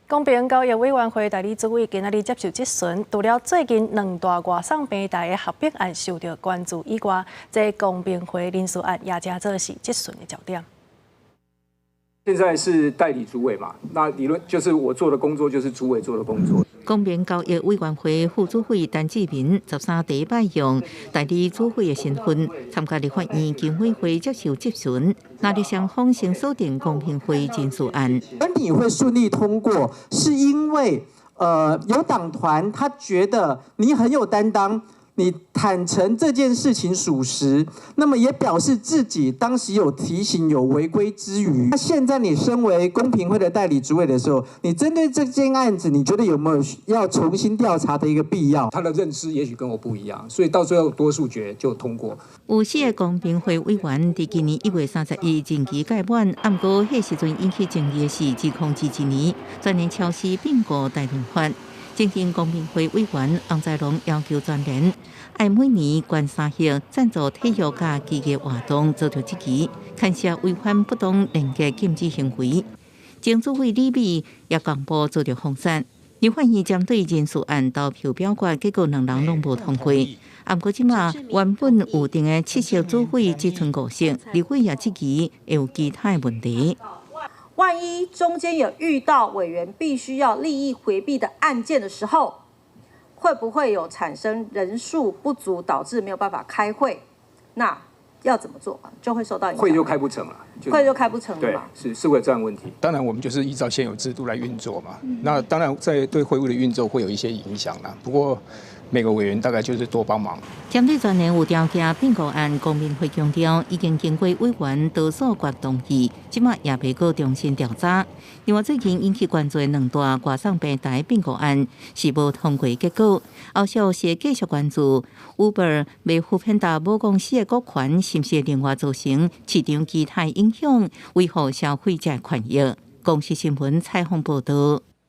公平交易委员会代理主委今仔日接受质询，除了最近两大外送平台的合并案受到关注以外，这公平会人事案也正做是质询的焦点。现在是代理主委嘛，那理论就是我做的工作就是主委做的工作。公平交易委员会副主委陈志明13第一摆用代理主委的身份参加立法院经委会接受质询，那里双方先锁定公平会人事案。而你会顺利通过，是因为有党团他觉得你很有担当。你坦诚这件事情属实，那么也表示自己当时有提醒有违规之余。那现在你身为公平会的代理主委的时候，你针对这件案子，你觉得有没有要重新调查的一个必要？他的认知也许跟我不一样，所以到最后多数决就通过。有4个公平会委员在今年1月31任期届满，不过迄时阵引起争议的是2021年全年超市并购大润发。政经公平会委员洪在龙要求全联按每年捐3亿赞助体育甲技艺活动做到积极，牵涉违反不当连结禁止行为。前主委李美也公布做到封杀。立法院针对人事案投票表决，结果2人拢无通过。不过即马原本有定的7席主委只剩5席，立委也质疑会有其他的问题。万一中间有遇到委员必须要利益回避的案件的时候，会不会有产生人数不足导致没有办法开会？那要怎么做？就会受到影响。会就开不成了，会就开不成了对，嘛？是会有这样的问题。当然，我们就是依照现有制度来运作嘛。那当然，在对会务的运作会有一些影响啦。不过，每个委员大概就是多帮忙。针对全年有调解并购案，公平会强调已经经过委员多数决同意，即马也未过重新调查。另外，最近引起关注的2大外送平台并购案是无通过结果，后续是继续关注 Uber 被富平达母公司的股权是不是另外造成市场其他影响，维护消费者权益。公视新闻采访报道。